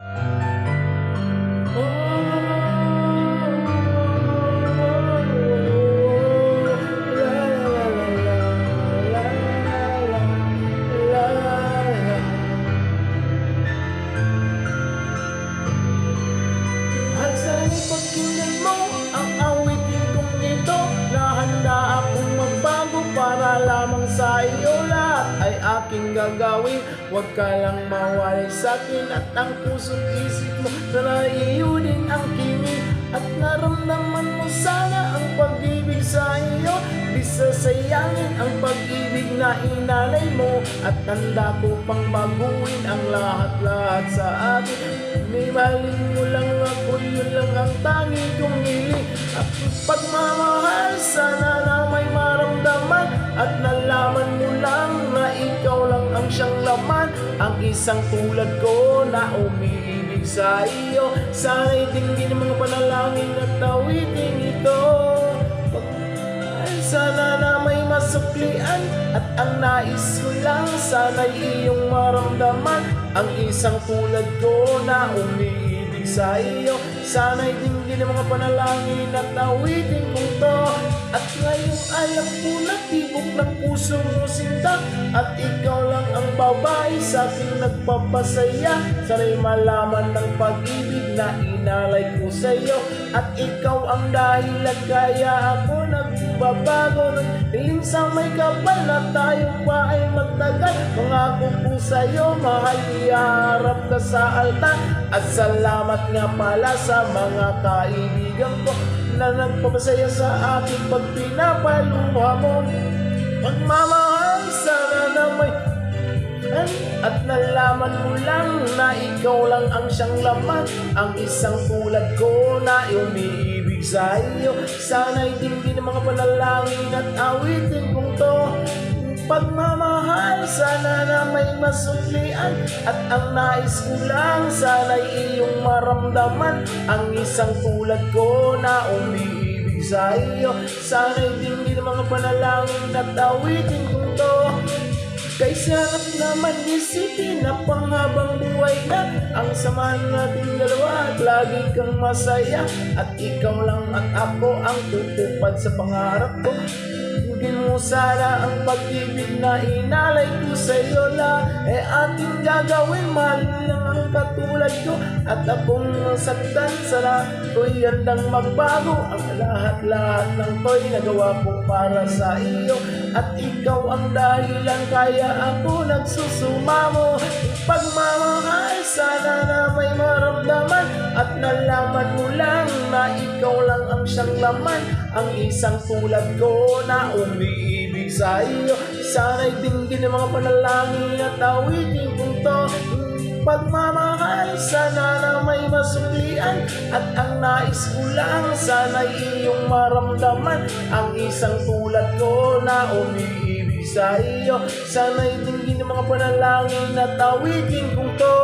At sana'y pakinggan mo ang awitin kong ito, na handa akong magbago para lamang sa iyo. Lahat ay aking gagawin, huwag ka lang mawalay sa'kin. At ang puso't isip mo, sana iyo din ang kinig. At naramdaman mo sana ang pag-ibig sa iyo. Di sasayangin ang pag-ibig na inalay mo. At handa ko pang baguhin ang lahat-lahat sa atin. May maling mo lang ako, yun lang ang tangi kong hiling. At pagmamahal, sana na may maramdaman. At nalaman mo lang na ikaw lang ang siyang laman. Ang isang tulad ko na umiibig sa iyo. Sana'y dinggin ang mga panalangin at awitin ito. Sana na may masuklian. At ang nais ko lang, sana'y iyong maramdaman. Ang isang tulad ko na umiibig sa iyo. Sana'y dinggin ang mga panalangin at awitin kong to. At ngayong alam ko na tibok ng puso mo sinta. At ikaw lang ang babae sa aking nagpapasaya. Sana'y malaman ng pag-ibig na inalay ko sa iyo. At ikaw ang dahilan kaya ako nagbabago. Hiling sa may kapal na tayo pa ay magtagal. Mangako ko sa'yo, mahal, iharap ka sa altar. At salamat nga pala sa mga kaibigan ko na nagpapasaya sa akin pag pinapaluha mo. Pagmamahal, sana na may at nalaman mo lang na ikaw lang ang siyang laman. Ang isang tulad ko na umiibig sa iyo. Sana'y dinggin ang mga panalangin at awitin kong to. Pagmamahal, sana na may masuklian. At ang nais ko lang, sana'y iyong maramdaman. Ang isang tulad ko na umiibig sa iyo. Sana'y dinggin ang mga panalangin at awitin kong to. Kay sarap naman isipin na panghabang buhay na ang samahan nating dalawa at lagi kang masaya. At ikaw lang at ako ang tutupad sa pangarap ko. Tugin mo sana ang pag-ibig na inalay ko sa iyo la. Ating gagawin, mahal lang ang katulad ko. At akong saktan, sana ko'y handang magbago. Ang lahat-lahat ng to'y nagawa ko para sa iyo. At ikaw ang dahilan kaya ako nagsusumamo. Pagmamahal, sana na may maramdaman. At nalaman mo lang na ikaw lang ang siyang laman. Ang isang tulad ko na umiibig sa iyo. Sana'y dinggin ang mga panalangin at awitin kong to. Pagmamahal, sana na may masuklian. At ang nais ko lang, sana'y iyong maramdaman. Ang isang tulad ko na umiibig sa iyo. Sana'y dinggin ang mga panalangin at awitin kong to.